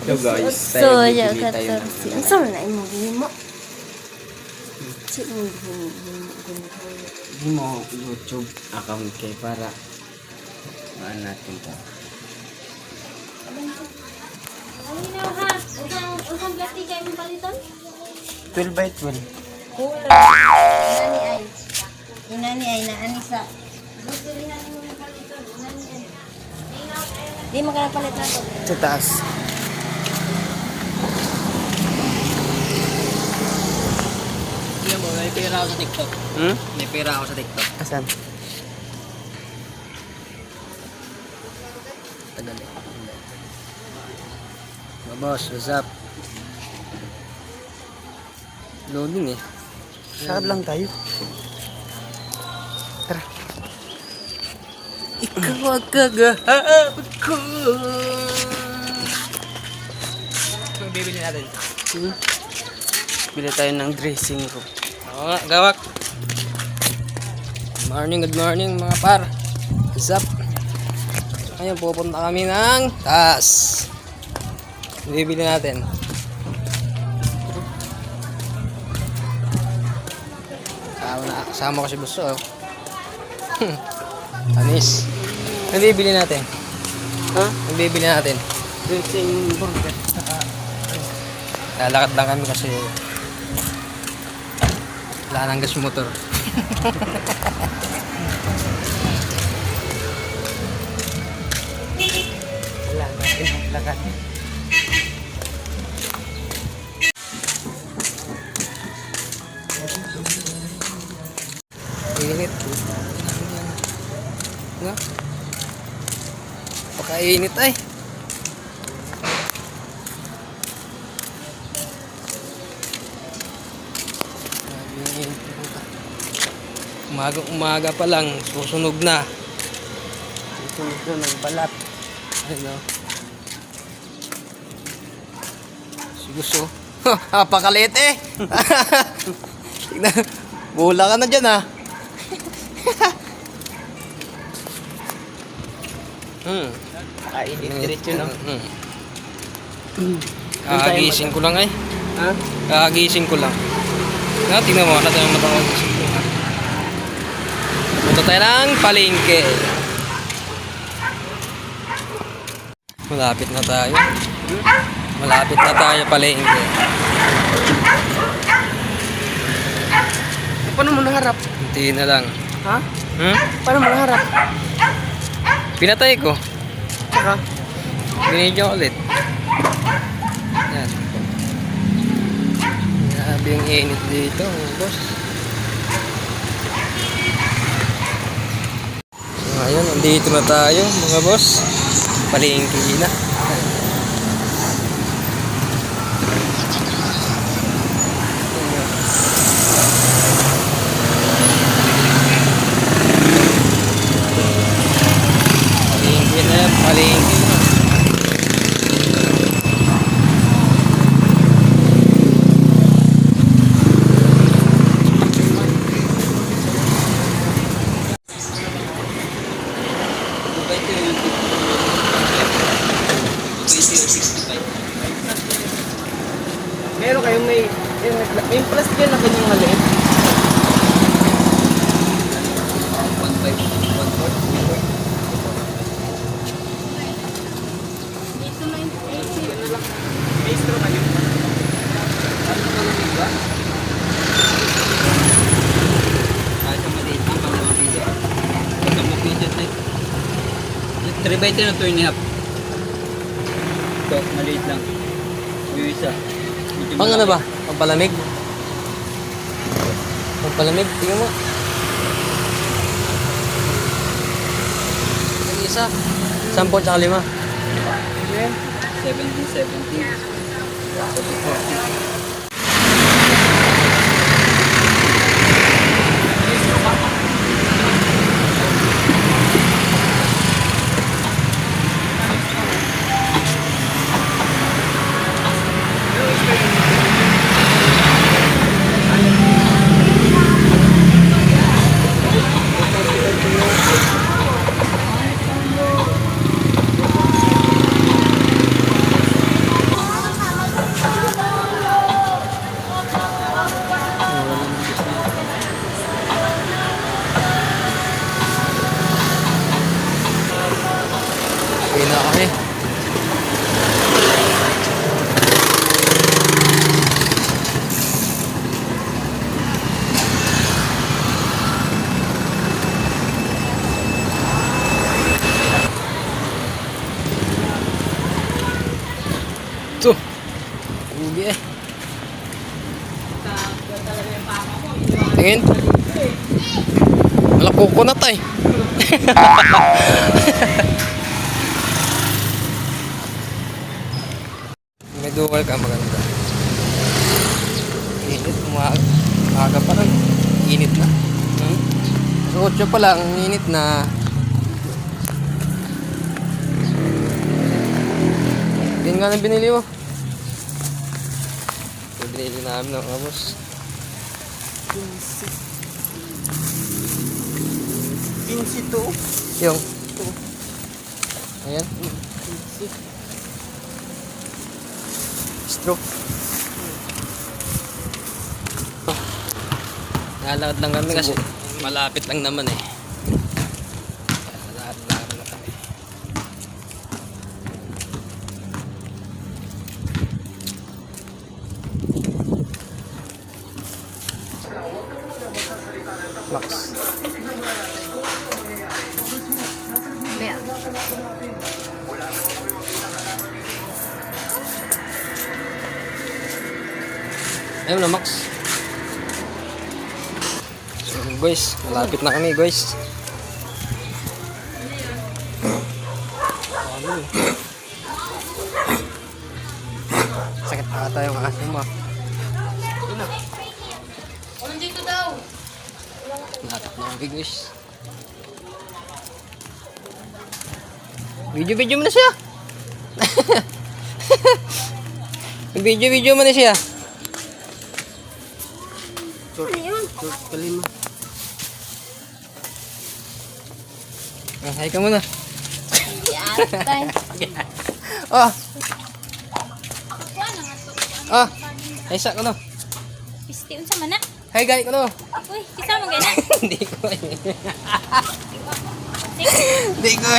So guys, So, tayo ya bibili tayo ng 14. Ang saan na mo gini mo? Sino mo Hindi mo YouTube account kay para maan natin to. Usang plastic kayo mong palitan? 12 by 12. Kulang. Inani ay. Inani ay naani sa. Gusto rin natin mong palitan. Inani ay. Di magkapalit na to. Sa taas. Hindi mo, may pera ako sa TikTok. May pera ako sa TikTok. Asan? Tagal eh. Boss, what's up? Loading eh. Sarap lang tayo. Tara. Ikaw ang kagahapon ko. Ito yung bibili natin. Bili tayo ng dressing ko. Oo nga, gawak. Good morning mga par. What's up? Ngayon pupunta kami ng taas. Bibili natin. Kasama ko si Buso. Anis. Nabibili natin. Ha? Nabibili natin. Dressing burger. Lalakad lang kami kasi wala nang gas motor. Wala natin maglakad. Init. Nga. Pakainit ay. Umaga pa lang, susunog na. Susunod na ng balat. Ano? Si Gusto. Napakalit eh. Tignan. Bula ka na dyan ah. Kainit diretso na. Kakagising ko lang ay. Ha? Kakagising ko lang. Tingnan mo, natin ang matawag. Punta tayo ng palengke. Malapit na tayo. Malapit na tayo palengke. Paano mo naharap? Hindi na lang. Ha? Hmm? Paano mo naharap? Pinatay ko. Tsaka? Binidyo ulit. Yan. Grabe yung init dito, boss. So, ayun, nandito na tayo, mga boss. Palengke na. Palengke na. Meron kayong may plastic yan na kanyang maliit. 8 May straw na yun. Ano ka lang iba? Kahit ang maliit ang pangalawang video. Ito mo video tayo. 3 by 3 na 2 and a half. Ito, maliit lang. Yung isa. Pang ano ba? Pagpalamig? Pagpalamig? Tingnan mo. Yung isa. 10 tsaka 5. 17. 40. Ito. Hindi eh. Tingin. Wala coconut eh. May dual ka maganda. Init, umaga pa rin. Init na. So, 8 pa lang, init na. Yan nga na binili mo. So, binili namin ng amos. 15 to. Yung. Ayan. Stroke. Nalakad lang kami kasi malapit lang naman eh. Nalakad lang kami. Max. Kaya. Ayun na Max. So guys, malapit na kami guys. Sakit ata yung aso mo. Dito daw. Malapit na kami guys. Video mo na siya. Video mo na siya. Short kalima. Hi ka muna. Tay. Oh. Oh. Hi sa ko no. Pisti unsa man na? Hi guys ko no. Uy, kisa man gana. Hindi ko. Hindi ko.